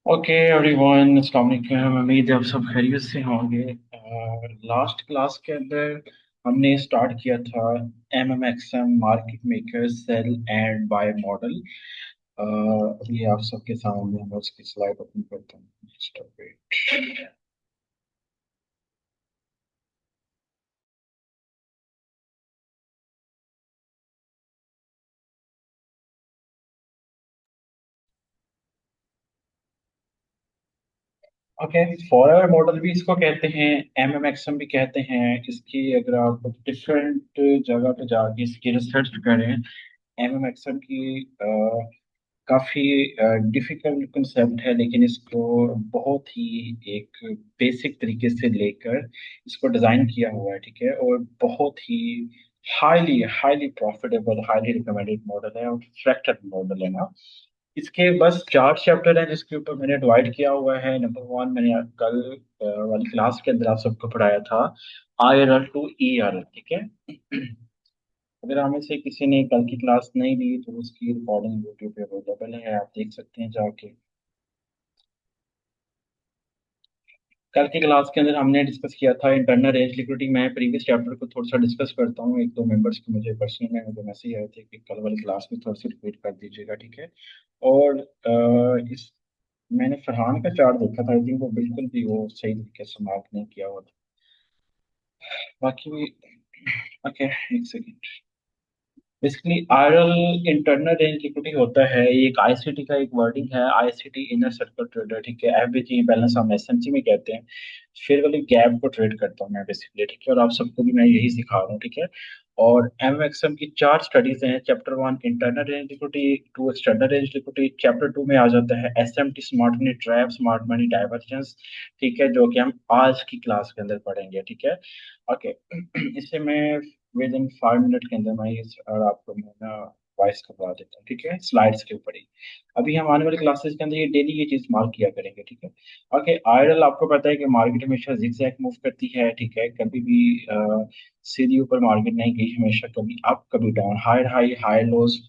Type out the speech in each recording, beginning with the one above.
Okay everyone, अस्सलाम वालेकुम। उम्मीद है आप सब खैरियत से होंगे। लास्ट क्लास के अंदर हमने स्टार्ट किया था MMXM market maker sell and buy model. अभी आप सबके सामने मैं उसकी स्लाइड ओपन करता हूँ। Just a bit। Okay, four hour model भी इसको कहते हैं, एमएमएक्सएम भी कहते हैं। इसकी अगर आप डिफरेंट जगह पे जाके इसकी रिसर्च करें, एमएमएक्सएम की काफी डिफिकल्ट कंसेप्ट है, लेकिन इसको बहुत ही एक बेसिक तरीके से लेकर इसको डिजाइन किया हुआ है, ठीक है। और बहुत ही highly highly profitable, highly recommended model है और फ्रैक्चर मॉडल है ना। इसके बस चार चैप्टर हैं जिसके ऊपर मैंने डिवाइड किया हुआ है। नंबर वन, मैंने कल वाली क्लास के अंदर आप सबको पढ़ाया था, IRL टू ERL, ठीक है। अगर हमें से किसी ने कल की क्लास नहीं ली तो उसकी रिकॉर्डिंग यूट्यूब पे अवेलेबल है, आप देख सकते हैं जाके। कल की क्लास के अंदर हमने डिस्कस किया था इंटरनल रेंज लिक्विडिटी। मैं प्रीवियस चैप्टर को थोड़ा सा डिस्कस करता हूँ। एक दो मेंबर्स को मुझे पर्सनल में मुझे मैसेज आए थे कि कल वाली क्लास में थोड़ी सी रिपीट कर दीजिएगा, ठीक है। और इस मैंने फरहान का चार्ट देखा था, आई थिंक वो बिल्कुल भी वो सही तरीके से मार्क नहीं किया हुआ था। बाकी ओके, एक second. Basically RL internal range liquidity होता है, ये एक आईसीटी का एक वर्डिंग है, आईसीटी इनर सर्कल ट्रेडर, ठीक है। एवरेज बैलेंस हम एसएमसी में कहते हैं। फिर वाली गैप को ट्रेड करता हूँ मैं बेसिकली, ठीक है। और आप सबको भी मैं यही सिखा रहा हूँ, ठीक है। और एमएक्सएम की चार स्टडीज हैं। Chapter one internal range liquidity, two external range liquidity, chapter two में आ जाता है SMT smart money trap, smart money divergence, ठीक है, जो कि हम आज की क्लास के अंदर पढ़ेंगे, ठीक है। ओके। इससे मैं विद इन 5 मिनट के अंदर मैं और आपको मैं ना वॉइस करवा देता हूँ, ठीक है, स्लाइड्स के ऊपर ही। अभी हम आने वाली क्लासेस के अंदर ये डेली ये चीज मार्क किया करेंगे, ठीक है। ओके, आयरल आपको पता है कि मार्केट हमेशा जिगजैग मूव करती है, ठीक है। कभी भी सीधी ऊपर मार्केट नहीं गई, हमेशा कभी अप कभी down, higher high higher lows,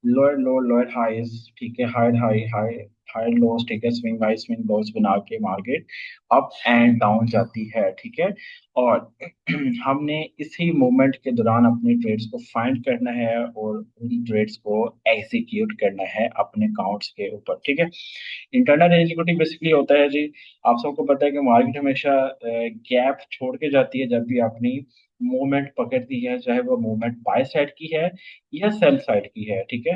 lower low lower highs, ठीक है, higher high high higher lows, ठीक है। स्विंग हाई स्विंग लोज बना के मार्केट अप एंड डाउन जाती है, ठीक है। और हमने इसी मोमेंट के दौरान अपनी ट्रेड्स को फाइंड करना है और उन ट्रेड्स को एग्जीक्यूट करना है अपने अकाउंट्स के ऊपर, ठीक है। इंटरनल एलिजिबिलिटी बेसिकली होता है जी, आप सबको पता है कि मार्केट हमेशा गैप छोड़ के जाती है जब भी अपनी मूवमेंट पकड़ती है, चाहे वो मूवमेंट बाय साइड की है या सेल साइड की है, ठीक है।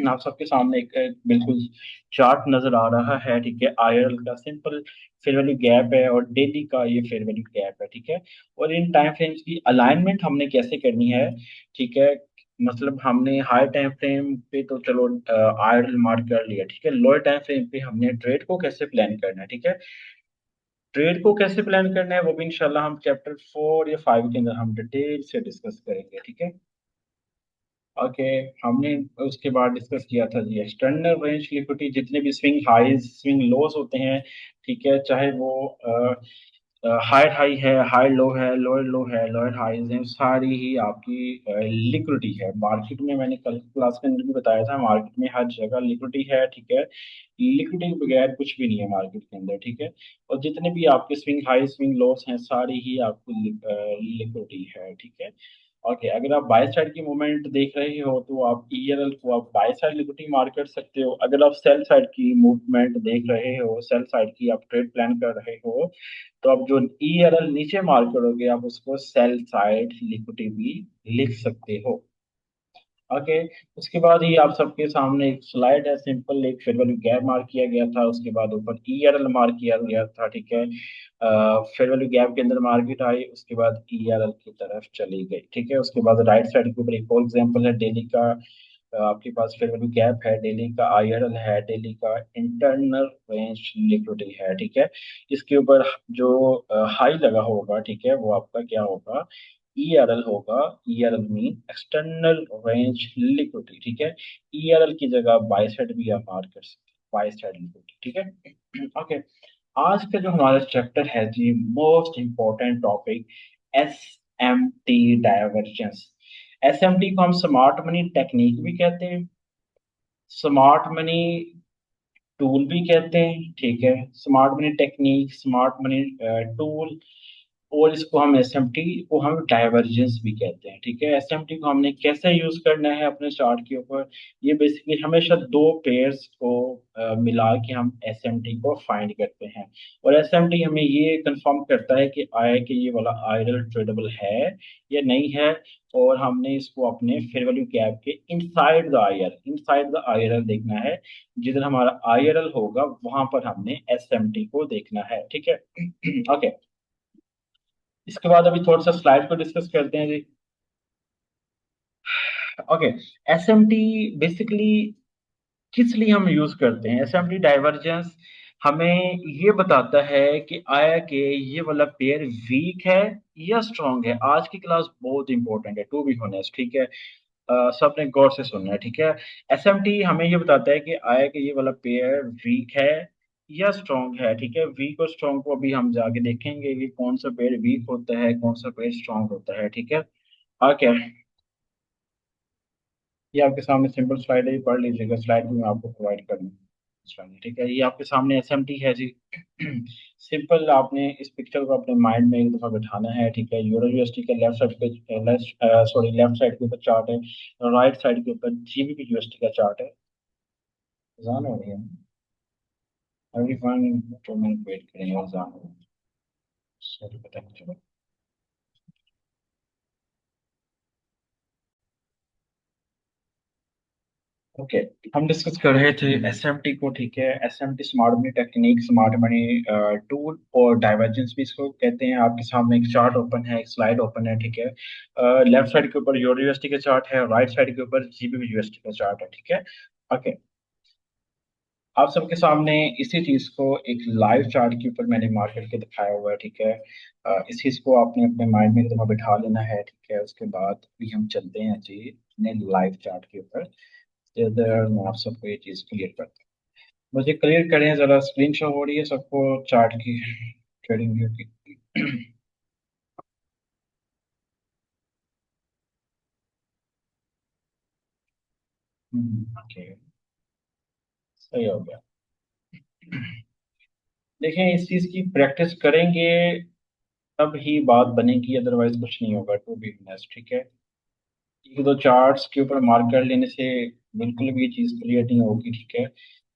आप सबके सामने एक बिल्कुल चार्ट नजर आ रहा है, ठीक है। आईआरएल का सिंपल फेयर वैल्यू गैप है और डेली का ये फेयर वैल्यू गैप है, ठीक है। और इन टाइम फ्रेम्स की अलाइनमेंट हमने कैसे करनी है, ठीक है। मतलब हमने हाई टाइम फ्रेम पे तो चलो आयरल मार्क कर लिया, ठीक है। लोअर टाइम फ्रेम पे हमने ट्रेड को कैसे प्लान करना है, ठीक है। ट्रेड को कैसे प्लान करना है वो भी इंशाल्लाह हम चैप्टर 4 या 5 के अंदर हम डिटेल से डिस्कस करेंगे, ठीक है। ओके, हमने उसके बाद डिस्कस किया था जी एक्सटर्नल रेंज लिक्विडिटी, जितने भी स्विंग हाईज स्विंग लोज होते हैं, ठीक है। चाहे वो हायर हाई है, हायर लो है, लोअर लो है, लोअर हाईज हैं, सारी ही आपकी लिक्विडिटी है मार्केट में। मैंने कल क्लास के अंदर भी बताया था, मार्केट में हर जगह लिक्विडिटी है, ठीक है। लिक्विडिटी के बगैर कुछ भी नहीं है मार्केट के अंदर, ठीक है। और जितने भी आपके स्विंग हाई स्विंग लोस हैं, सारी ही आपको लिक्विडिटी है, ठीक है। ओके, अगर आप बाय साइड की मूवमेंट देख रहे हो तो आप ईएरएल को आप बाय साइड लिक्विडिटी मार्क कर सकते हो। अगर आप सेल साइड की मूवमेंट देख रहे हो, सेल साइड की आप ट्रेड प्लान कर रहे हो, तो आप जो ईएरएल नीचे मार्क करोगे आप उसको सेल साइड लिक्विडिटी भी लिख सकते हो। ओके, उसके बाद ही आप सबके सामने एक स्लाइड है, सिंपल एक फेयर वैल्यू गैप मार्क किया गया था, उसके बाद ऊपर ईआरएल मार्क किया गया था, ठीक है। फेयर वैल्यू गैप के अंदर मार्केट आई, उसके बाद ईआरएल की तरफ चली गई, ठीक है। उसके बाद राइट साइड के ऊपर एक और एग्जांपल है डेली का। आपके पास फेयर वैल्यू गैप है, डेली का आईआरएल है, डेली का इंटरनल रेंज लिक्विडिटी है, ठीक है। इसके ऊपर जो हाई लगा होगा, ठीक है, वो आपका क्या होगा, ईआरएल होगा। ईआरएल मीन एक्सटर्नल रेंज लिक्विडिटी, ठीक है। ईआरएल की जगह बाय साइड भी आप मार्क कर सकते हैं, बाय साइड लिक्विडिटी, ठीक है। ओके, आज का जो हमारा चैप्टर है जी, most important topic, S M T divergence. S M T को हम स्मार्ट मनी टेक्निक भी कहते हैं। स्मार्ट मनी टूल भी कहते हैं, ठीक है, smart money technique, smart money tool, और इसको हम एसएमटी को हम डाइवर्जेंस भी कहते हैं, ठीक है। एसएमटी को हमने कैसे यूज करना है अपने चार्ट के ऊपर, ये बेसिकली हमेशा दो पेयर्स को मिला के हम एसएमटी को फाइंड करते हैं। और एसएमटी हमें ये कंफर्म करता है कि आया कि ये वाला आयरल ट्रेडेबल है या नहीं है, और हमने इसको अपने फेयर वैल्यू गैप के इनसाइड द आईआरएल देखना है। जिधर हमारा आईआरएल होगा वहां पर हमने एसएमटी को देखना है, ठीक है। ओके, इसके बाद अभी थोड़ा सा स्लाइड को डिस्कस करते हैं जी। ओके, एसएमटी बेसिकली किस लिए हम यूज करते हैं? एसएमटी डाइवर्जेंस हमें ये बताता है कि आया कि ये वाला पेयर वीक है या स्ट्रांग है। आज की क्लास बहुत इंपॉर्टेंट है, टू बी ऑनेस्ट, ठीक है। सबने गौर से सुनना है, ठीक है। एसएमटी हमें ये बताता है कि आया कि ये वाला पेयर वीक है या स्ट्रांग है, ठीक है। वीक और स्ट्रांग को अभी हम जाके देखेंगे कि कौन सा पेयर वीक होता है, कौन सा पेयर स्ट्रांग होता है, ठीक है। ओके, ये आपके सामने सिंपल स्लाइड है, ये पढ़ लीजिएगा, स्लाइड भी मैं आपको प्रोवाइड कर दूंगा, ठीक है। ये आपके सामने एसएमटी है जी। सिंपल आपने इस पिक्चर को अपने माइंड में एक दफा बिठाना है, ठीक है। यूरो यूएसटी के लेफ्ट साइड पे लेफ्ट साइड के ऊपर चार्ट है, राइट साइड के ऊपर जीबीपी यूएसटी का चार्ट है। जान हो रही है, अभी 1 2 मिनट वेट करेंगे और जान हो, सॉरी पता नहीं चला। ओके, हम डिस्कस कर रहे थे एसएमटी को, ठीक है। SMT smart money technique, smart money tool, और डाइवर्जेंस भी इसको कहते हैं। आपके सामने एक चार्ट ओपन है, एक स्लाइड ओपन है, ठीक है। लेफ्ट साइड के ऊपर यूरो यूएसटी का चार्ट है, राइट साइड के ऊपर जीबीपी यूएसटी का चार्ट है, ठीक है। ओके, आप सबके सामने इसी चीज को एक लाइव चार्ट के ऊपर मैंने मार्क करके दिखाया हुआ है, ठीक है। इस चीज को आपने अपने माइंड में एकदम बिठा लेना है, ठीक है। उसके बाद भी हम चलते हैं जी अपने लाइव चार्ट के ऊपर। इधर मैं आप सबको ये चीज क्लियर करता हूँ। मुझे क्लियर करें जरा, स्क्रीन शो हो रही है सबको चार्ट की, ट्रेडिंग व्यू की? ओके, सही हो गया। देखें, इस चीज की प्रैक्टिस करेंगे तब ही बात बनेगी, अदरवाइज कुछ नहीं होगा, टू बी ऑनेस्ट, ठीक है। एक दो चार्ट्स के ऊपर मार्क कर लेने से बिल्कुल भी ये चीज क्लियर नहीं होगी, ठीक है,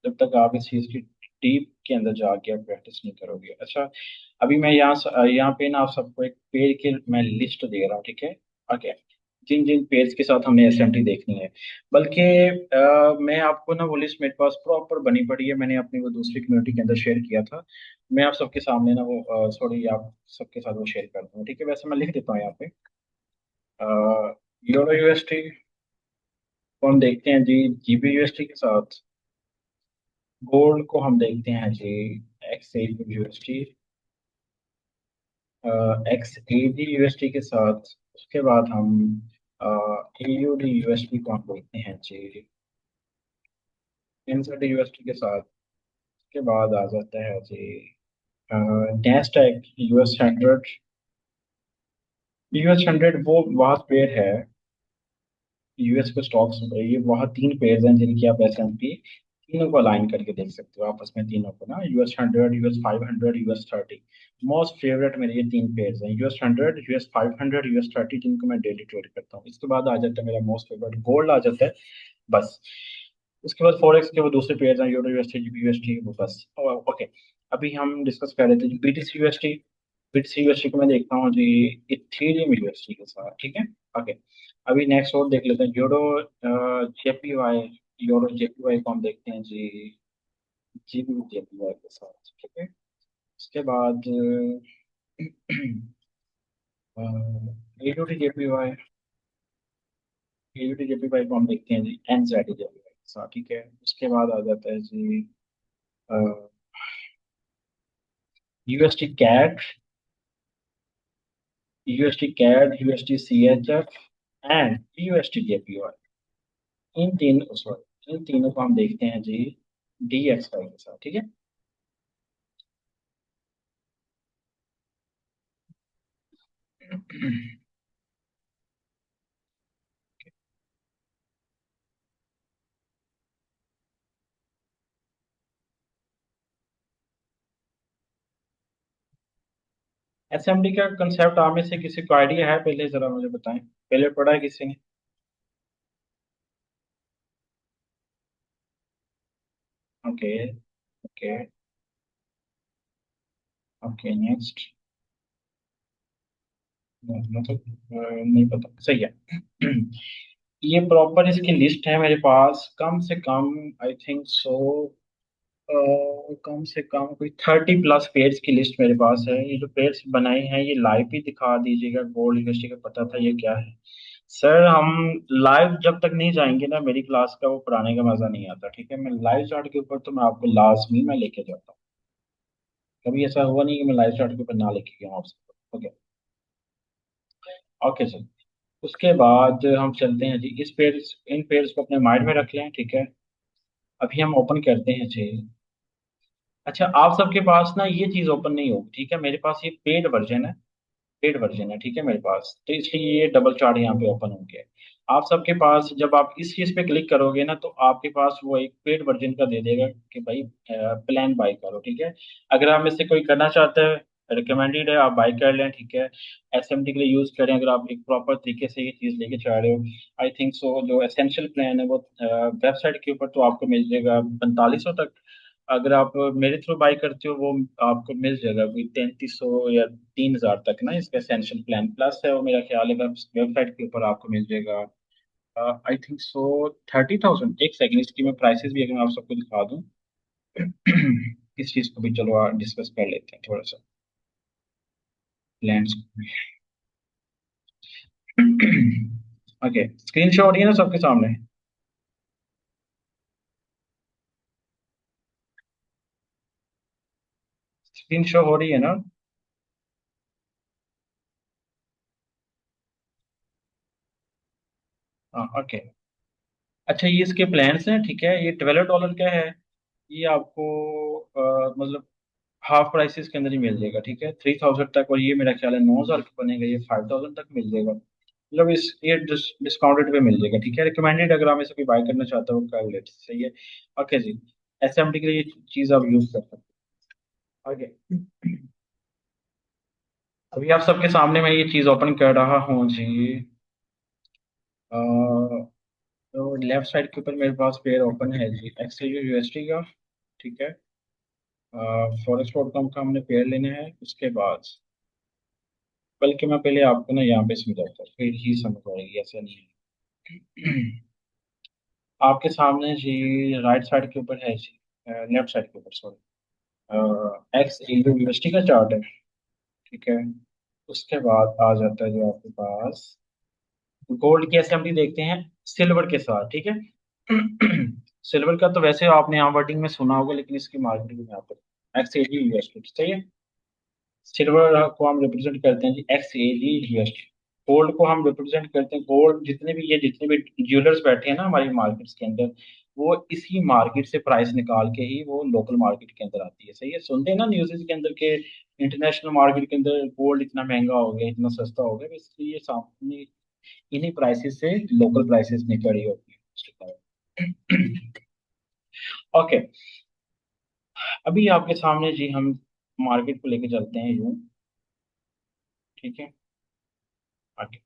जब तक आप इस चीज की डीप के अंदर जाके आप प्रैक्टिस नहीं करोगे। अच्छा, अभी मैं यहाँ पे ना आप सबको एक पेज की मैं लिस्ट दे रहा हूँ, ठीक है। ओके, जिन जिन पेज के साथ हमने एसएमटी देखनी है, बल्कि मैं आपको ना वो लिस्ट मेरे पास प्रॉपर बनी पड़ी है, मैंने अपनी वो दूसरी कम्युनिटी के अंदर शेयर किया था। मैं आप सबके सामने ना वो सॉरी आप सबके साथ वो शेयर करता हूँ, ठीक है। वैसे मैं लिख देता हूँ यहाँ पे, यूरो यूएसटी को हम देखते हैं जी जीबी यूएसटी के साथ। गोल्ड को हम देखते हैं जी X A UST, X A D UST के साथ। उसके बाद हम एयूडी यूएसटी को हम देखते हैं जी एनजेड यूएसटी के साथ। उसके बाद आ जाता है जी नैस्डैक यूएस 100। यूएस 100 वो वहाँ पेयर है, यूएस के स्टॉक्स, ये वहाँ तीन पेयर हैं जिनकी आप एस एंड पी तीनों को अलाइन करके देख सकते हो आपस में, तीनों को ना, US 100, US 500, US 30। Most favourite मेरे ये तीन पेयर हैं, यूएस 100, यूएस 500, यूएस 30, जिनको मैं डेली ट्रेड करता हूँ। इसके बाद आ जाता है मेरा मोस्ट फेवरेट गोल्ड आ जाता है, बस। उसके बाद फॉरेक्स के वो दूसरे पेयर हैं, यूरो यूएसटी, जीबी यूएसटी, वो बस। ओके, अभी हम डिस्कस कर रहे थे बीटीसी यूएसटी। बीटीसी यूएसटी को मैं देखता हूँ जी इथेरियम यूएसटी के साथ, ठीक है। ओके, अभी नेक्स्ट और देख लेते हैं यूरो जेपीवाई। यूरो जेपीवाई को हम देखते हैं जी जीबी जेपीवाई के साथ, ठीक है। उसके बाद एयूटी जेपीवाई, एयूटी जेपीवाई को हम देखते हैं जी एनजेडी जेपीवाई के साथ, ठीक है। उसके बाद आ जाता है जी UST CAT, UST CAT, UST CHF and UST JPY. इन तीन सॉरी इन तीनों को हम देखते हैं जी डीएक्सवाई के साथ, ठीक है। एसएमडी का कंसेप्ट आप में से किसी को आइडिया है? पहले जरा मुझे बताएं, पहले पढ़ा है किसी ने? ओके। ओके। Okay, next. मतलब नहीं पता, सही है। ये प्रॉपर इसकी लिस्ट है मेरे पास, कम से कम आई थिंक सो कम से कम कोई 30+ पेज की लिस्ट मेरे पास है। ये जो पेज बनाए हैं ये लाइव भी दिखा दीजिएगा, गोल्ड यूनिवर्सिटी का पता था, ये क्या है? सर हम लाइव जब तक नहीं जाएंगे ना मेरी क्लास का, वो पढ़ाने का मजा नहीं आता, ठीक है? मैं लाइव चार्ट के ऊपर तो मैं आपको लाजमी मैं लेके जाता हूँ। कभी ऐसा हुआ नहीं कि मैं लाइव चार्ट के ऊपर ना लेके गया हूँ आपसे। ओके। Okay sir. उसके बाद हम चलते हैं जी, इस पेज इन पेज को अपने माइंड में रख लें, ठीक है? अभी हम ओपन करते हैं जी। अच्छा, आप सबके पास ना ये चीज ओपन नहीं होगी, ठीक है? मेरे पास ये पेड वर्जन है, ठीक है मेरे पास, तो इसलिए ये डबल चार्ट यहाँ पे ओपन हो गया है। आप सबके पास जब आप इस चीज पे क्लिक करोगे ना, तो आपके पास वो एक पेड वर्जन का दे देगा कि भाई प्लान बाय करो, ठीक है? अगर आप में से कोई करना चाहता है, रिकमेंडेड है, आप बाय कर लें, ठीक है? एसएमटी के लिए यूज करें, अगर आप एक प्रॉपर तरीके से ये चीज लेके चाह रहे हो। आई थिंक सो जो एसेंशियल प्लान है वो वेबसाइट के ऊपर तो आपको मिल जाएगा 4500 तक। अगर आप मेरे थ्रू बाई करते हो, वो आपको मिल जाएगा कोई 3300 या 3000 तक ना, इसका एसेंशियल प्लान प्लस है वो, मेरा ख्याल है वेबसाइट के ऊपर आपको मिल जाएगा आई थिंक सो 30,000। एक सेकंड, इसकी मैं प्राइसेस भी अगर मैं आप सबको दिखा दूं। इस चीज को भी चलो डिस्कस कर लेते हैं थोड़ा सा, प्लान्स। ओके, स्क्रीन शॉट हो रही है ना सबके सामने? स्क्रीन शॉट हो रही है ना? हाँ, ओके। अच्छा, ये इसके प्लान्स हैं, ठीक है? ये $12 का है। ये आपको मतलब हाफ प्राइसेस के अंदर ही मिल जाएगा, ठीक है? 3000 तक, और ये मेरा ख्याल है 9000 का बनेगा, ये 5000 तक मिल जाएगा। मतलब इस ये डिस्काउंटेड पे मिल जाएगा, ठीक है? रिकमेंडेड, अगर आप इसे कोई बाय करना चाहते हो कर लेते, सही है? ओके जी। एसएमडी के लिए ये चीज आप यूज कर सकते हो। ओके। अभी आप सबके सामने मैं ये चीज ओपन कर रहा हूँ जी। अ, तो लेफ्ट साइड के ऊपर मेरे पास पेयर ओपन है जी, एक्सचेंज यूएसडी का, ठीक है? फॉरेक्स.com का हमने पेयर लेना है। उसके बाद बल्कि मैं पहले आपको ना यहाँ पे समझाता हूँ, फिर ही समझ आएगी, ऐसा नहीं है। आपके सामने जी राइट साइड के ऊपर है जी, लेफ्ट साइड के ऊपर सॉरी, एक्स यूनिवर्सिटी का चार्ट है, ठीक है? उसके बाद आ जाता है जो आपके पास गोल्ड की एसएमडी देखते हैं सिल्वर के साथ, ठीक है? सिल्वर का तो वैसे आपने यहाँ वर्डिंग में सुना होगा, लेकिन इसकी मार्केटिंग में यहाँ पर एक्स यूएसडी, सही है? सिल्वर को हम रिप्रेजेंट करते हैं जी XAUSD। गोल्ड को हम रिप्रेजेंट करते हैं, गोल्ड जितने भी ज्वेलर्स बैठे हैं ना हमारी मार्केट्स के अंदर, वो इसी मार्केट से प्राइस निकाल के ही वो लोकल मार्केट के अंदर आती है, सही है? सुनते हैं ना न्यूज़ के अंदर के इंटरनेशनल मार्केट के अंदर गोल्ड इतना महंगा हो गया, इतना सस्ता हो गया, इसलिए सामने इन्हीं प्राइसेस से लोकल प्राइसेस निकल रही होती है। ओके। अभी आपके सामने जी हम मार्केट को लेके चलते हैं यूं, ठीक है? आगे।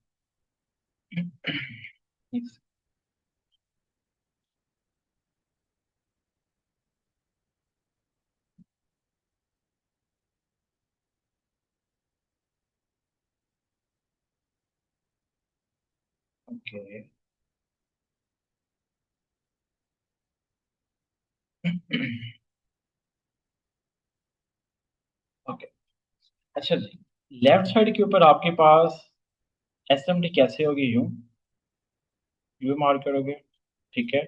ओके। ओके। अच्छा जी, लेफ्ट साइड के ऊपर आपके पास एसएमडी कैसे होगी? यूं यू मार्क करोगे, ठीक है?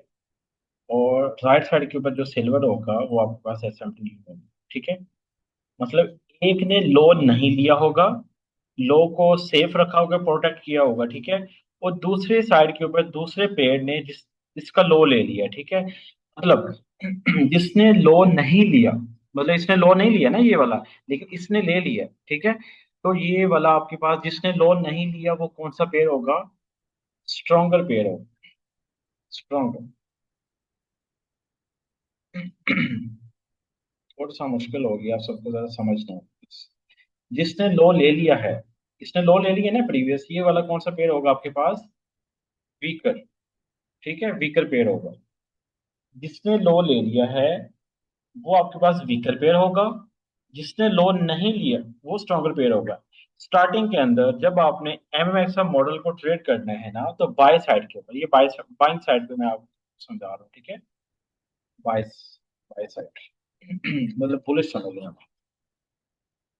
और राइट साइड के ऊपर जो सिल्वर होगा वो आपके पास एसएमडी नहीं होगी, ठीक है? मतलब एक ने लोन नहीं लिया होगा, लो को सेफ रखा होगा, प्रोटेक्ट किया होगा, ठीक है? और दूसरे साइड के ऊपर दूसरे पेड़ ने जिसका लो ले लिया, ठीक है? मतलब जिसने लो नहीं लिया, मतलब इसने लो नहीं लिया ना ये वाला, लेकिन इसने ले लिया, ठीक है? तो ये वाला आपके पास जिसने लोन नहीं लिया वो कौन सा पेड़ होगा? स्ट्रॉन्गर पेड़ होगा, स्ट्रॉन्गर। थोड़ा सा मुश्किल हो गया, सबको ज्यादा समझना है। जिसने लो ले लिया है, इसने लो ले लिया ना प्रीवियस, ये वाला कौन सा पेयर होगा आपके पास? वीकर। ठीक है, वीकर पेयर होगा। जिसने लो ले लिया है वो आपके पास वीकर पेयर होगा। जिसने लोन नहीं लिया वो स्ट्रॉन्गर पेयर होगा। स्टार्टिंग के अंदर जब आपने एमएमएक्स मॉडल को ट्रेड करना है ना, तो बाय साइड के ऊपर, ये बाय बाइंग साइड पे मैं आपको समझा रहा हूँ, ठीक है। बाय बाय साइड मतलब बुलिश समझ लें आप,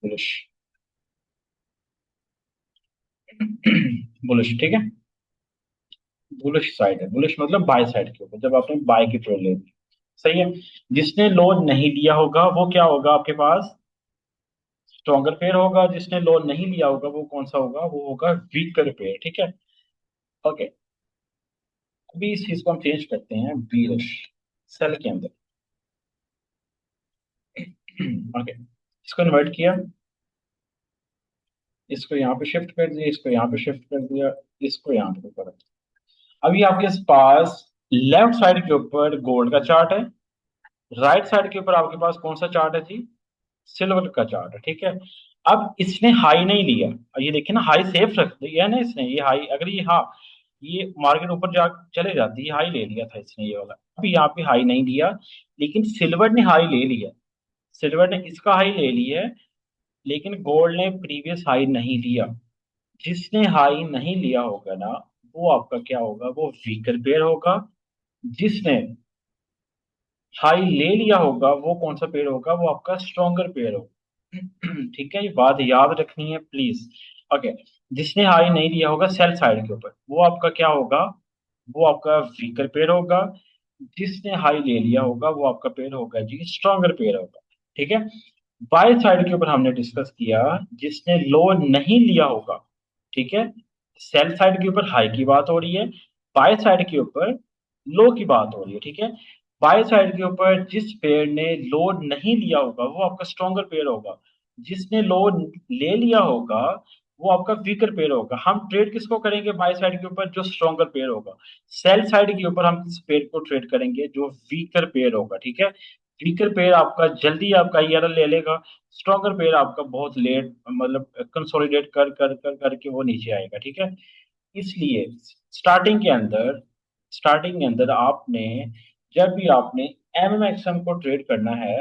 बुलिश बुलिश, ठीक है। बुलिश साइड है, बुलिश मतलब बाय साइड के ऊपर जब आपने बाय की ट्रेड ले ली। सही है। जिसने लोन नहीं लिया होगा वो क्या होगा आपके पास? स्ट्रॉन्गर पेयर होगा। जिसने लोन नहीं लिया होगा वो कौन सा होगा? वो होगा वीकर पेयर, ठीक है। ओके। अभी इस चीज को हम चेंज करते हैं बीरिश सेल के अंदर। ओके, इसको इन्वर्ट किया, इसको यहाँ पे शिफ्ट कर दिया, इसको यहाँ पे शिफ्ट कर दिया, इसको यहाँ पे कर दिया। अभी आपके पास लेफ्ट साइड के ऊपर गोल्ड का चार्ट है, राइट साइड के ऊपर आपके पास कौन सा चार्ट है जी? सिल्वर का चार्ट है, ठीक है। अब इसने हाई नहीं लिया, और ये देखिए ना, हाई सेफ रख दिया है ना इसने, ये हाई अगर ये, हाँ, ये मार्केट ऊपर जा चले जाती है, हाई ले लिया था इसने ये वाला। अभी यहाँ पे हाई नहीं लिया, लेकिन सिल्वर ने हाई ले लिया। सिल्वर ने इसका हाई ले लिया है, लेकिन गोल्ड ने प्रीवियस हाई नहीं लिया। जिसने हाई नहीं लिया होगा ना, वो आपका क्या होगा? वो वीकर पेयर होगा। जिसने हाई ले लिया होगा वो कौन सा पेयर होगा? वो आपका स्ट्रॉन्गर पेयर होगा। ठीक है, ये बात याद रखनी है प्लीज। ओके। जिसने हाई नहीं लिया होगा सेल साइड के ऊपर, वो आपका क्या होगा? वो आपका वीकर पेयर होगा। जिसने हाई ले लिया होगा वो आपका पेयर होगा जी स्ट्रॉन्गर पेयर होगा, ठीक है। बाय साइड के ऊपर हमने डिस्कस किया, जिसने लो नहीं लिया होगा, ठीक है। सेल साइड के ऊपर हाई की बात हो रही है, बाय साइड के ऊपर लो की बात हो रही है, ठीक है। बाय साइड के ऊपर जिस पेयर ने लो नहीं लिया होगा वो आपका स्ट्रॉन्गर पेयर होगा। जिसने लो ले लिया होगा वो आपका वीकर पेयर होगा। हम ट्रेड किसको करेंगे बाय साइड के ऊपर? जो स्ट्रॉन्गर पेयर होगा। सेल साइड के ऊपर हम किस पेयर को ट्रेड करेंगे? जो वीकर पेयर होगा, ठीक है। वीकर पेयर आपका जल्दी आपका ईआरएल ले लेगा, स्ट्रॉन्गर पेयर आपका बहुत लेट, मतलब कंसोलिडेट कर कर कर करके वो नीचे आएगा, ठीक है। इसलिए स्टार्टिंग के अंदर स्टार्टिंग के अंदर आपने, जब भी आपने एमएमएक्सएम को ट्रेड करना है,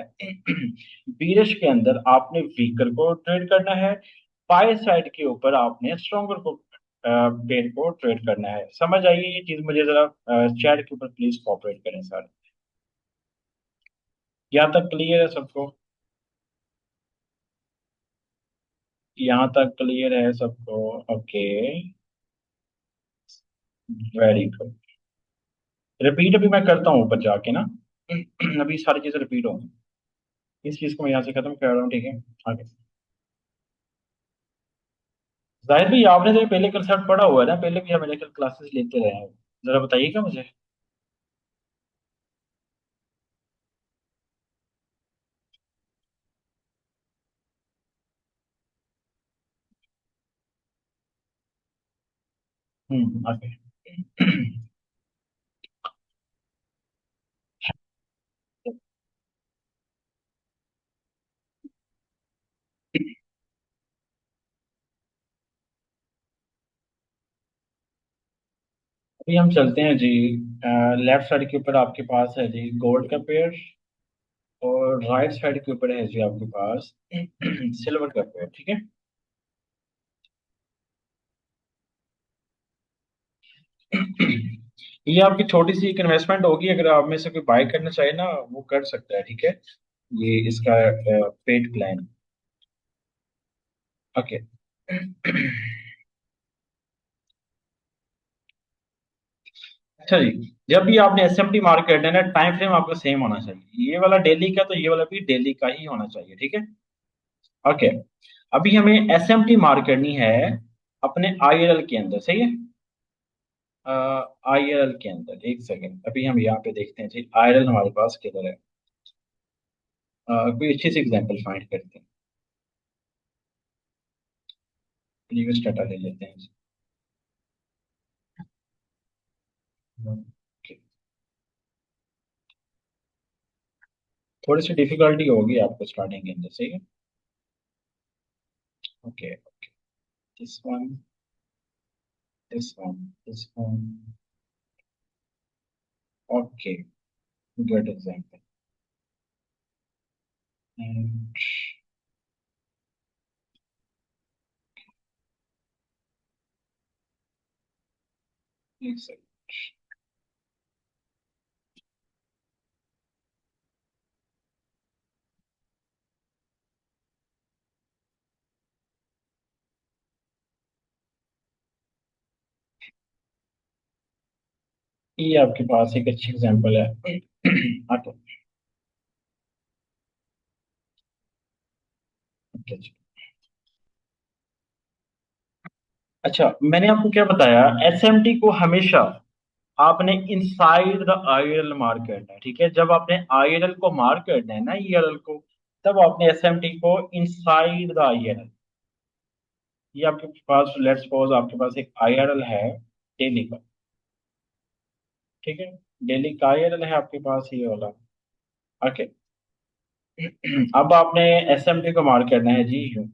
बीरश के अंदर आपने वीकर को ट्रेड करना है, बाय साइड के ऊपर आपने स्ट्रॉन्गर को पेयर को ट्रेड करना है। समझ आइए ये चीज, मुझे जरा चैट के ऊपर प्लीज कॉपरेट करें सर। यहाँ तक क्लियर है सबको? यहाँ तक क्लियर है सबको? Okay, very good. रिपीट अभी मैं करता हूँ ऊपर जाके ना। अभी सारी चीजें रिपीट होंगी। इस चीज को मैं यहाँ से खत्म कर रहा हूँ, ठीक है। आगे, जाहिर भाई आपने तो ये पहले कंसेप्ट पढ़ा हुआ है ना, पहले भी हम मेडिकल क्लासेस लेते रहे हैं। जरा बताइएगा मुझे। आगे। अभी हम चलते हैं जी, लेफ्ट साइड के ऊपर आपके पास है जी गोल्ड का पेयर, और राइट साइड के ऊपर है जी आपके पास सिल्वर का पेयर, ठीक है। ये आपकी छोटी सी एक इन्वेस्टमेंट होगी, अगर आप में से कोई बाय करना चाहे ना वो कर सकता है, ठीक है। ये इसका पेड प्लान। ओके। अच्छा जी, जब भी आपने एसएमटी मार्क करना है ना, टाइम फ्रेम आपका सेम होना चाहिए। ये वाला डेली का, तो ये वाला भी डेली का ही होना चाहिए, ठीक है। ओके। अभी हमें एसएमटी मार्क करनी है अपने आईएलएल के अंदर, सही है। आईएलएल के अंदर एक सेकेंड, अभी हम यहाँ पे देखते हैं जी आईएलएल हमारे पास किधर है। कोई अच्छी सी एग्जांपल फाइंड करते हैं। प्रीवियस डाटा ले लेते हैं जी। Okay. थोड़ी सी डिफिकल्टी होगी आपको स्टार्टिंग के अंदर, सही है। Okay, this one, this one, this one. Okay, good example. And एक सेकंड। ये आपके पास एक अच्छी एग्जांपल है। ओके, ओके जी। अच्छा, मैंने आपको क्या बताया, एसएमटी को हमेशा आपने इनसाइड द आईएलएल मार्क करना है, ठीक है। जब आपने आईएलएल को मार्क करना है ना, ईएलएल को, तब आपने एसएमटी को इनसाइड द आईएलएल। ये आपके पास, लेट्स सपोज आपके पास एक आईआरएल है डेली का, ठीक है। डेली का आईआरएल है आपके पास ये वाला। ओके। अब आपने एसएमटी को मार्क करना है जी यूं।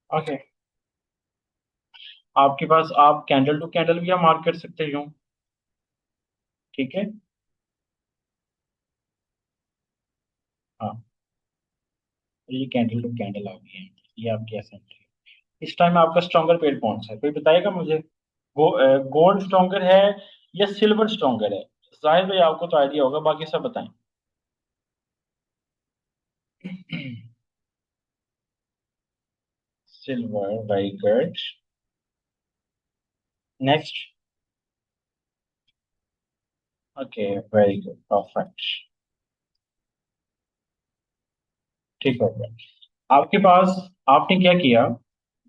ओके, आपके पास आप कैंडल टू कैंडल भी आप मार्क कर सकते हो, ठीक है। हाँ, ये कैंडल टू कैंडल आ गई है, ये आपकी एसएमटी है। इस टाइम आपका स्ट्रॉन्गर पेड़ कौन सा है, कोई बताएगा मुझे। गोल्ड स्ट्रॉन्गर है या सिल्वर स्ट्रॉन्गर है? जाहिर भाई आपको तो आइडिया होगा, बाकी सब बताएं। Silver, very good. Next. Okay, very good, perfect. ठीक हो गया आपके पास। आपने क्या किया,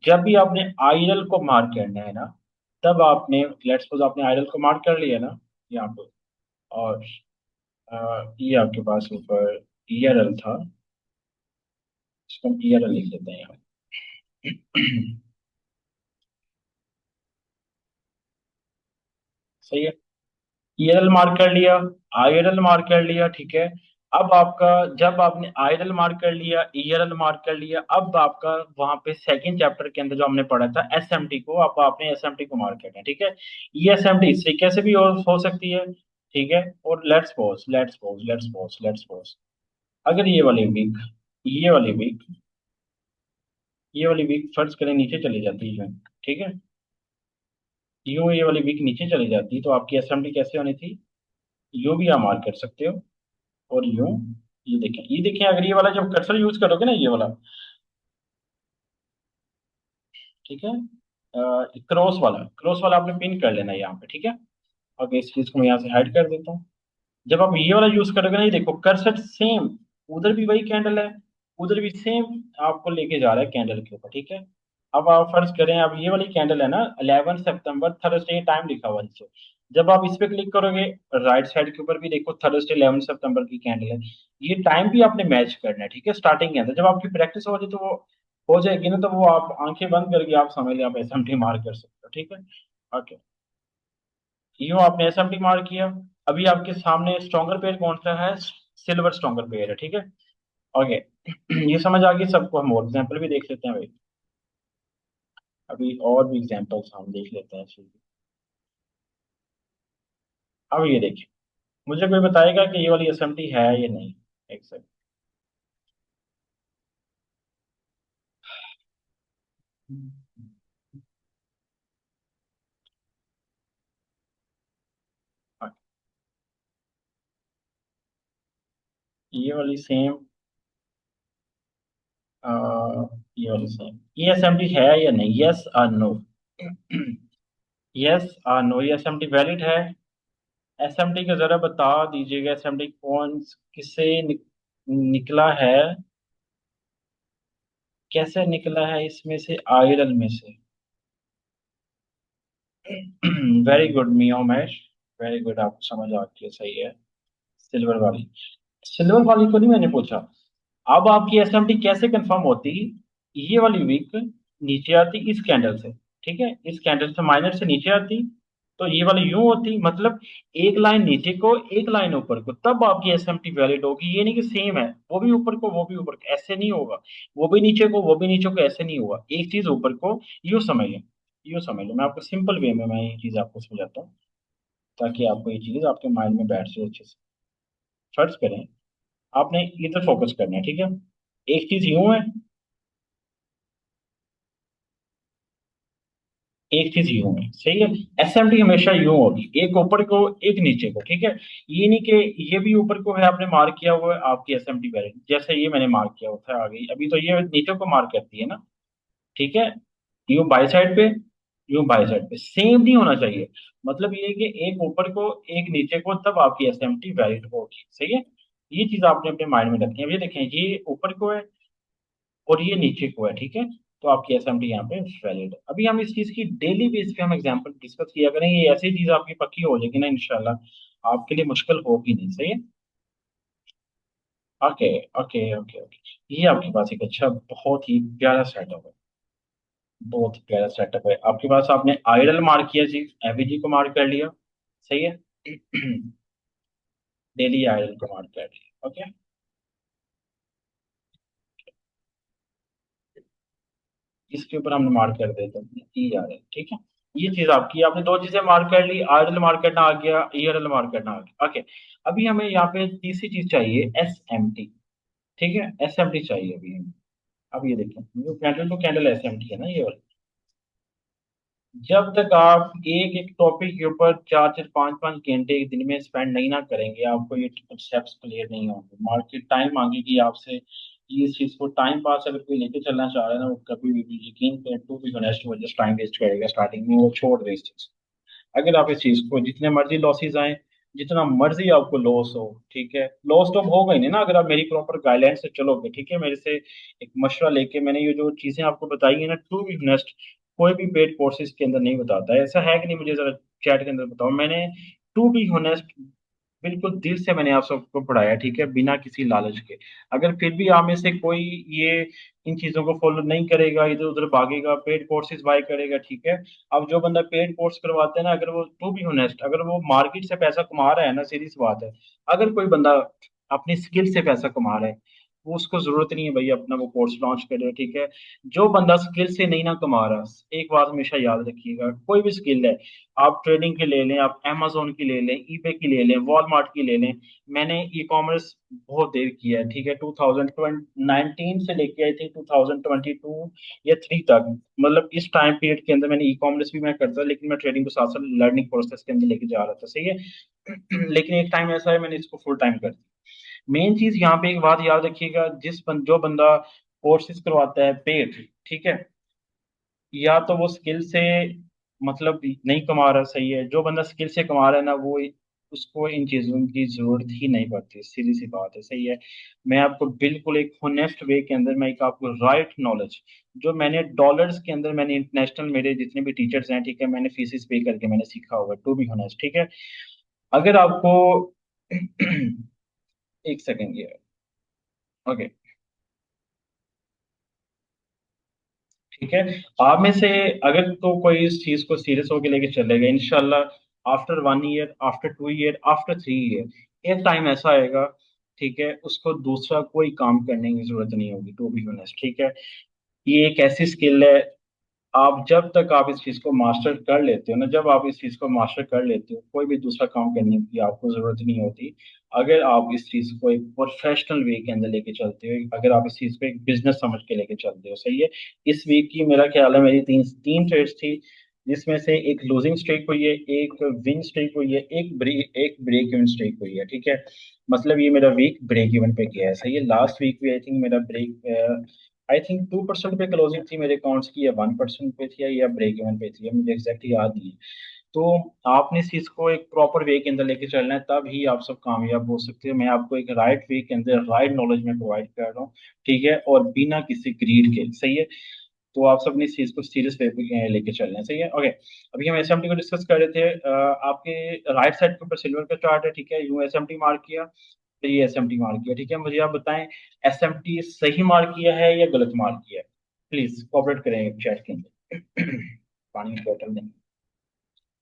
जब भी आपने आयरल को मार्क करना है ना, तब आपने, लेट्स सपोज आपने आयरल को मार्क कर लिया ना यहाँ पे, और ये आपके पास ऊपर ईआरएल था, इसको हम ईआरएल लिख देते हैं यहाँ। सही है। ईएलएल मार्क कर लिया, आईएलएल मार्क कर लिया, ठीक है। अब आपका, जब आपने आईएलएल मार्क कर लिया, ईएलएल मार्क कर लिया, अब आपका वहां पे सेकंड चैप्टर के अंदर जो हमने पढ़ा था एसएमटी को, अब आपने एसएमटी को मार्क करना है, ठीक है। ये एसएमटी इस तरीके से भी हो सकती है, ठीक है। और लेट्स सपोज अगर ये वाली वीक फर्ज करें नीचे चली जाती है, ठीक है। यूं ये वाली वीक नीचे चली जाती तो आपकी एसएमटी कैसे होनी थी, यूं भी आप मार्क कर सकते हो, और यूं। ये देखें अगर ये वाला जब कर्सर यूज करोगे ना, ये वाला, ठीक है। क्रॉस वाला आपने पिन कर लेना है यहाँ पे, ठीक है। अब इस चीज को मैं यहाँ से हाइड कर देता हूँ। जब आप ये वाला यूज करोगे ना, ये देखो कर्सर सेम, उधर भी वही कैंडल है, उधर भी सेम आपको लेके जा रहा है कैंडल के ऊपर, ठीक है। अब आप फर्ज करें, अब ये वाली कैंडल है ना, 11 सितंबर, थर्सडे टाइम लिखा हुआ है नीचे। जब आप इस पे क्लिक करोगे, राइट साइड के ऊपर भी देखो थर्सडे 11 सितंबर की कैंडल है। ये टाइम भी आपने मैच करना है, ठीक है। स्टार्टिंग के अंदर जब आपकी प्रैक्टिस हो जाए तो वो हो जाएगी ना, तो वो आप आंखें बंद करके आप समझ लें, आप एसएमटी मार कर सकते हो, ठीक है। ओके, यूं आपने एसएमटी मार किया। अभी आपके सामने स्ट्रॉन्गर पेयर कौन सा है, सिल्वर स्ट्रॉन्गर पेयर है, ठीक है। ओके। ये समझ आ गई सबको, हम और एग्जाम्पल भी देख लेते हैं भाई। अभी और भी एग्जाम्पल्स हम देख लेते हैं इसकी। अब ये देखिए, मुझे कोई बताएगा कि ये वाली एसएमटी है या नहीं। एक सेकंड। हाँ, ये वाली सेम, ये वाली सेम, ये एसएमटी है या नहीं, यस और नो। यस और नो, ये एसएमटी वैलिड है। एसएमटी का जरा बता दीजिएगा, एसएमटी कौन किससे निकला है, कैसे निकला है इसमें से, आयरन में से। वेरी गुड मिया उमेश, वेरी गुड, आपको समझ आ गई है, सही है। सिल्वर वाली, सिल्वर वाली को नहीं मैंने पूछा। अब आपकी एसएमटी कैसे कंफर्म होती? ये वाली वीक नीचे आती इस कैंडल से, ठीक है, इस कैंडल से माइनर से नीचे आती, तो ये वाली यूं होती, मतलब एक लाइन नीचे को एक लाइन ऊपर को, तब आपकी एसएमटी वैलिड होगी। ये नहीं कि सेम है, वो भी ऊपर को वो भी ऊपर को, ऐसे नहीं होगा। वो भी नीचे को वो भी नीचे को, ऐसे नहीं होगा। एक चीज ऊपर को, यूं समझ लो, यूं समझ लो, मैं आपको सिंपल वे में मैं ये चीज आपको समझाता हूँ, ताकि आपको ये चीज आपके माइंड में बैठ जाए अच्छे से। फर्ज करें, आपने इधर फोकस करना है, ठीक है। एक चीज यूं है, एक चीज यूं है, सही है। एसएमटी हमेशा यूं होगी, एक ऊपर को एक नीचे को, ठीक है। ये नहीं कि ये भी ऊपर को है, आपने मार्क किया हुआ है, आपकी एसएमटी वैलिड, जैसे ये मैंने मार्क किया हुआ था आ गई, अभी तो ये नीचे को मार्क करती है ना, ठीक है। यूं बाई साइड पे, यूं बाई साइड पे सेम नहीं होना चाहिए। मतलब ये है कि एक ऊपर को एक नीचे को, तब आपकी एसएमटी वैलिड होगी, सही है। ये चीज आपने अपने माइंड में रखनी है। अब ये देखें, ये ऊपर को है और ये नीचे को है, ठीक है। तो आपकी एसएमटी यहाँ पे वैलिड है। अभी हम इस चीज की डेली बेस पे हम एग्जांपल डिस्कस किया करेंगे, ये ऐसी चीज आपकी पक्की हो जाएगी ना इंशाल्लाह, आपके लिए मुश्किल होगी नहीं, सही है। ओके ओके ओके ओके, ये आपके पास एक अच्छा बहुत ही प्यारा सेटअप है, बहुत ही प्यारा सेटअप है आपके पास। आपने आइडल मार्क किया जी, एवीजी को मार्क कर लिया, सही है। डेली आइडल को मार्क कर लिया, ओके। इसके ऊपर हमने मार्क कर देते हैं ई आर एल, ठीक है। ये चीज आपकी, आपने दो चीजें मार्क कर ली, आरएल मार्क करना आ गया, ईआरएल मार्क करना आ गया, ओके। अभी हमें यहाँ पे तीसरी चीज चाहिए, एस एम टी, ठीक है, एस एम टी चाहिए अभी हमें। अब ये देखिए, जो candle to candle S M T है ना ये वाला, जब तक आप एक एक टॉपिक के ऊपर चार चार पांच पांच घंटे एक दिन में स्पेंड नहीं ना करेंगे, आपको ये कॉन्सेप्ट्स क्लियर नहीं होंगे। मार्केट टाइम मांगेगी आपसे, ये इस चीज को टाइम पास अगर कोई लेके चलना चाह रहा है ना, वो कभी भी यकीन करें, टू बी ऑनेस्ट, वो जस्ट टाइम वेस्ट करेगा, स्टार्टिंग में वो छोड़ दे इस चीज। अगर आप इस चीज को, जितने मर्जी लॉसेस आए, जितना मर्जी आपको लॉस हो, ठीक है, लॉस तो अब होगा ही नहीं ना अगर आप मेरी प्रॉपर गाइडलाइन से चलोगे, ठीक है। मेरे से एक मशवरा लेके मैंने ये जो चीजें आपको बताई है ना, टू बी ऑनेस्ट, कोई भी पेड कोर्सेज के अंदर नहीं बताता है, ऐसा है कि नहीं, मुझे जरा चैट के अंदर बताओ। मैंने टू बी ऑनेस्ट बिल्कुल दिल से मैंने आप सबको पढ़ाया, ठीक है, बिना किसी लालच के। अगर फिर भी आप में से कोई ये इन चीजों को फॉलो नहीं करेगा, इधर उधर भागेगा, पेड कोर्सेज बाय करेगा, ठीक है। अब जो बंदा पेड कोर्स करवाते हैं ना, अगर वो टू बी ऑनेस्ट, अगर वो मार्केट से पैसा कमा रहा है ना, सीधी सी बात है, अगर कोई बंदा अपनी स्किल से पैसा कमा रहा है, वो उसको जरूरत नहीं है भाई अपना वो कोर्स लॉन्च करे, ठीक है। जो बंदा स्किल से नहीं ना कमा रहा, एक बात हमेशा याद रखिएगा, कोई भी स्किल है, आप ट्रेडिंग की ले लें, आप amazon की ले लें, ईबे की ले लें, वॉलमार्ट की ले लें। मैंने ई कॉमर्स बहुत देर किया है, ठीक है, 2019 से लेके आई थिंक 2022 या थ्री तक, मतलब इस टाइम पीरियड के अंदर मैंने ई कॉमर्स भी मैं करता, लेकिन मैं ट्रेडिंग को साथ साथ लर्निंग प्रोसेस के अंदर लेके जा रहा था, सही है। लेकिन एक टाइम ऐसा है मैंने इसको फुल टाइम कर दिया। मेन चीज यहाँ पे एक बात याद रखिएगा, जो बंदा कोर्सेज करवाता है पेड, ठीक है, या तो वो स्किल से मतलब नहीं कमा रहा, सही है। जो बंदा स्किल से कमा रहा है ना, वो उसको इन चीजों की जरूरत ही नहीं पड़ती, सीधी सी बात है, सही है। मैं आपको बिल्कुल एक होनेस्ट वे के अंदर, मैं एक आपको राइट नॉलेज, जो मैंने डॉलर्स के अंदर, मैंने इंटरनेशनल मेरे जितने भी टीचर्स हैं, ठीक है, मैंने फीसिस पे करके मैंने सीखा हुआ, टू बी होनेस्ट, ठीक है। अगर आपको एक सेकेंड ये, ओके, ठीक है। आप में से अगर तो कोई इस चीज को सीरियस होकर लेके चलेगा, इंशाल्लाह after 1 year, after 2 year, after 3 year, एक टाइम ऐसा आएगा, ठीक है, उसको दूसरा कोई काम करने की जरूरत नहीं होगी, टू बी ऑनेस्ट, ठीक है। ये एक ऐसी स्किल है, आप जब तक आप इस चीज को मास्टर कर लेते हो ना, जब आप इस चीज को मास्टर कर लेते हो, कोई भी दूसरा काम करने की आपको जरूरत नहीं होती। अगर आप इस चीज को एक प्रोफेशनल वे के अंदर लेके चलते हो, अगर आप इस चीज को एक बिजनेस समझ के लेके चलते हो, सही है। इस वीक की मेरा ख्याल है मेरी तीन तीन ट्रेड्स थी, जिसमें से एक लूजिंग स्ट्रीक हुई है, एक विन स्ट्रीक हुई है, एक ब्रेक इवन स्ट्रीक हुई है, ठीक है। मतलब ये मेरा वीक ब्रेक इवन पे गया है, सही है। लास्ट वीक भी आई थिंक मेरा ब्रेक, आई थिंक 2% पे क्लोजिंग थी मेरे अकाउंट्स की, या 1% पे थी, या ब्रेक इवन पे थी, मुझे एग्जैक्टली याद नहीं है। तो आपने इस चीज को एक प्रॉपर वे के अंदर लेके चलना है, तब ही आप सब कामयाब हो सकते हो। मैं आपको एक राइट वे के अंदर राइट नॉलेज में प्रोवाइड कर रहा हूँ, ठीक है, और बिना किसी ग्रीड के, सही है। तो आप सब ने इस चीज को सीरियस वे पे लेके चलना है, सही है। ओके, अभी हम एसएमटी को डिस्कस कर रहे थे। आपके राइट साइड के ऊपर सिल्वर का चार्ट है, ठीक है, यूं एसएमटी मार्क किया, तो ये एसएमटी मार्क किया, ठीक है। मुझे आप बताएं, एसएमटी सही मार्क किया है या गलत मार्क किया है? प्लीज कोऑपरेट करें चैट के अंदर। पानी की बोतल नहीं।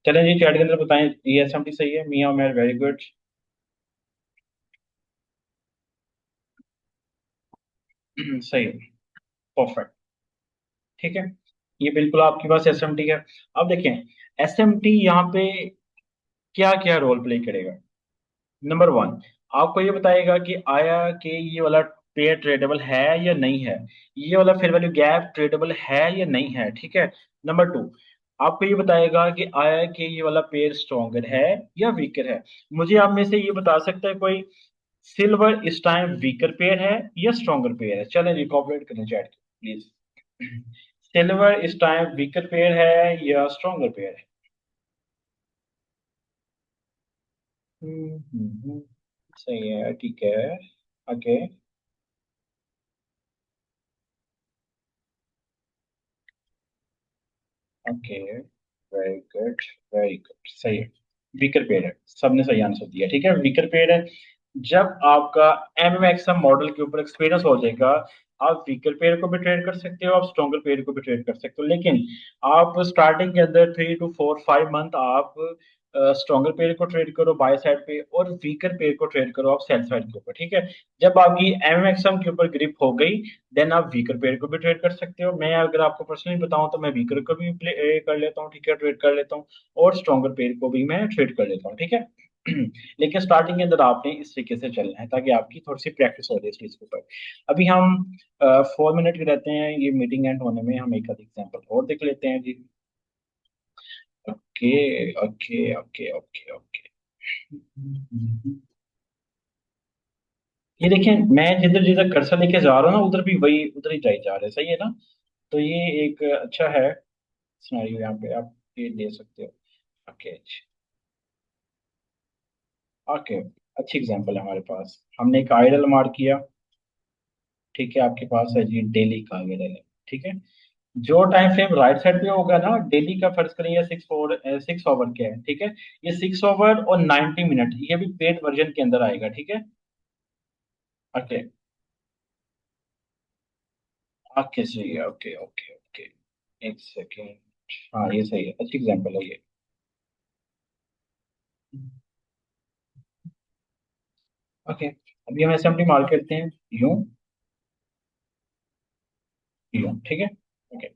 चलें जी, चैट के अंदर बताएं, ये एसएमटी सही है? मियां उमर, वेरी गुड। सही है, परफेक्ट, ठीक है। ये बिल्कुल आपके पास एसएमटी है। अब देखें, एसएमटी यहाँ पे क्या क्या रोल प्ले करेगा। नंबर वन, आपको ये बताएगा कि आया कि ये वाला पेयर ट्रेडेबल है या नहीं है, ये वाला फेयर वैल्यू गैप ट्रेडेबल है या नहीं है, ठीक है। नंबर टू, आपको ये बताएगा कि आया कि ये वाला पेयर स्ट्रॉन्गर है या वीकर है। मुझे आप में से ये बता सकता है कोई, सिल्वर इस टाइम वीकर पेयर है या स्ट्रॉन्गर पेयर है? चलें जी, कॉपरेट करें चैट प्लीज। सिल्वर इस टाइम वीकर पेयर है या स्ट्रॉन्गर पेयर है? हम्म। सही है, ठीक है। Okay. Okay, very good, very good, सही है। वीकर पेड़ है, सबने सही आंसर दिया, ठीक है, वीकर पेड़ है। जब आपका एमएक्सएम मॉडल के ऊपर एक्सपीरियंस हो जाएगा, आप वीकर पेड़ को भी ट्रेड कर सकते हो, आप स्ट्रॉन्गर पेड़ को भी ट्रेड कर सकते हो, लेकिन आप स्टार्टिंग के अंदर 3 to 4 5 मंथ आप स्ट्रॉन्गर पेड़ को ट्रेड करो बाय साइड पे, और वीकर पेड़ को ट्रेड करो आप सेल साइड के ऊपर, ठीक है। जब आपकी एमएक्सएम के ऊपर ग्रिप हो गई, देन आप वीकर पेयर को भी ट्रेड कर सकते हो। मैं अगर आपको पर्सनली बताऊं तो मैं वीकर को भी प्ले कर लेता हूँ, ठीक है, ट्रेड कर लेता हूँ, और स्ट्रॉन्गर पेयर को भी मैं ट्रेड कर लेता हूँ, ठीक है। लेकिन स्टार्टिंग के अंदर आपने इस तरीके से चलना है ताकि आपकी थोड़ी सी प्रैक्टिस हो जाए इस चीज के ऊपर। अभी हम 4 मिनट के रहते हैं ये मीटिंग एंड होने में, हम एक आध एग्जाम्पल और देख लेते हैं जी। Okay, okay, okay, okay, okay. ये देखें, मैं जिधर जिधर कर्सर लेके जा रहा हूँ ना, उधर भी वही उधर ही जाई जा रहे हैं, सही है ना? तो ये एक अच्छा है सिनेरियो, यहाँ पे आप ये ले सकते हो। ओके, ओके, अच्छी एग्जांपल है हमारे पास। हमने एक आइडल मार्क किया, ठीक है, आपके पास है जी डेली का आइडल है, ठीक है। जो टाइम फ्रेम राइट साइड पे होगा ना डेली का, फर्ज करें ये 6 ओवर के है, ठीक है। ये 6 ओवर और 90 मिनट, ये भी पेड वर्जन के अंदर आएगा, ठीक है। ओके, ओके, सही है, ओके, ओके, ओके। एक सेकेंड। हाँ, ये सही है, अच्छी एग्जांपल है ये। ओके, अभी हम असेंबली मार्क करते हैं, यूं, यूं, ठीक है। ओके,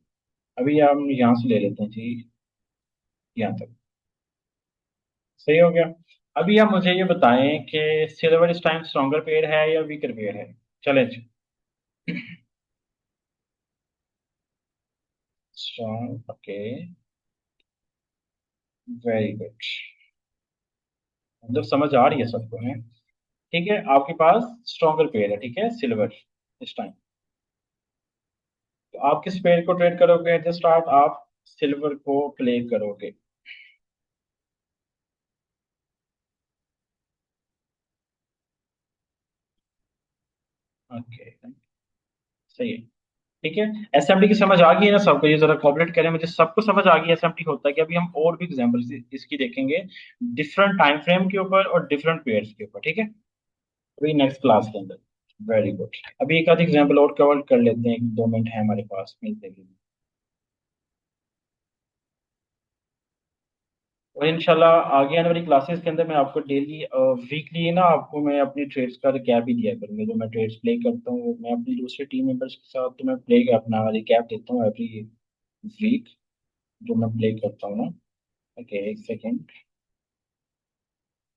अभी हम यहाँ से ले लेते हैं जी, यहाँ तक, सही हो गया। अभी आप मुझे ये बताएं कि सिल्वर इस टाइम स्ट्रॉन्गर पेयर है या वीकर पेयर है? चलें जी। स्ट्रॉन्ग, ओके, वेरी गुड, मतलब समझ आ रही है सबको है, ठीक है। आपके पास स्ट्रॉन्गर पेयर है, ठीक है, सिल्वर इस टाइम। तो आप किस पेयर को ट्रेड करोगे एट द स्टार्ट? आप सिल्वर को प्ले करोगे। ओके, सही है, ठीक है। एसएमटी की समझ आ गई है ना सबको? ये जरा कॉपरेट करें, मुझे सबको समझ आ गई एसएमटी होता है कि। अभी हम और भी एग्जांपल्स इसकी देखेंगे, डिफरेंट टाइम फ्रेम के ऊपर और डिफरेंट पेयर्स के ऊपर, ठीक है, अभी नेक्स्ट क्लास के अंदर। वेरी गुड, अभी एक आध एग्जांपल और कवर कर लेते हैं, 1 2 मिनट है हमारे पास, मिलते हैं। और इंशाल्लाह आगे आने वाली क्लासेस के अंदर मैं आपको डेली वीकली ना आपको मैं अपनी ट्रेड्स का रिकैप भी दिया करूंगा, जो मैं ट्रेड्स प्ले करता हूँ मैं अपनी दूसरे टीम मेंबर्स के साथ, तो मैं प्ले अपना रिकैप देता हूँ एवरी वीक, जो मैं प्ले करता हूँ ना। ओके, एक सेकेंड।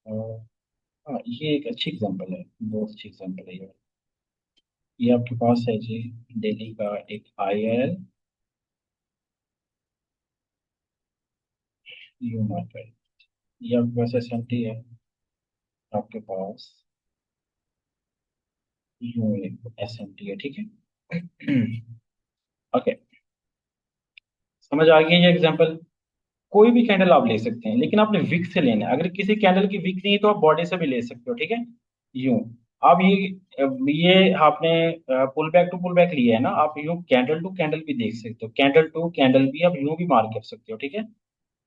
हाँ, ये एक अच्छी एग्जांपल है, बहुत अच्छी एग्जांपल है ये आपके पास है जी, दिल्ली का एक आईएल यू मार्केट, ये आपके पास एसएमटी है, आपके पास यू एसएमटी है, ठीक है। ओके, समझ आ गई ये एग्जांपल? कोई भी कैंडल आप ले सकते हैं, लेकिन आपने विक से लेना है। अगर किसी कैंडल की विक नहीं है तो आप बॉडी से भी ले सकते हो, ठीक है, यूं। अब ये आपने pull back to pull back लिया है ना, आप यूं कैंडल टू कैंडल भी देख सकते हो, कैंडल टू कैंडल भी आप यूं भी मार्क कर सकते हो, ठीक है।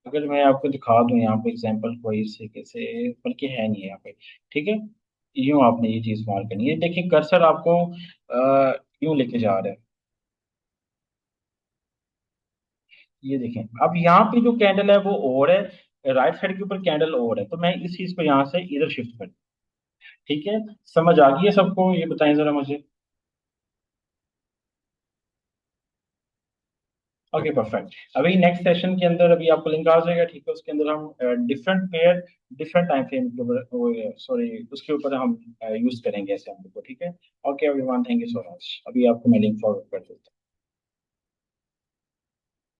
अगर मैं आपको दिखा दूं यहाँ पे एग्जांपल कोई इस तरीके से, बल्कि है नहीं है यहाँ पे, ठीक है। यूं आपने ये चीज मार्क करनी है, देखिए कर्सर आपको यूं लेके जा रहा है। ये देखें, अब यहाँ पे जो कैंडल है वो और है, राइट साइड के ऊपर कैंडल और है, तो मैं इस चीज को यहाँ से इधर शिफ्ट कर, ठीक है। समझ आ गई है सबको, ये बताएं जरा मुझे। Okay perfect. अभी नेक्स्ट सेशन के अंदर अभी आपको लिंक आ जाएगा, ठीक है, उसके अंदर हम different pair different time frame के ऊपर, सॉरी उसके ऊपर हम यूज करेंगे असेंबली को, ठीक है। Okay everyone, thank you so much. अभी आपको मैं लिंक फॉरवर्ड कर देता हूँ।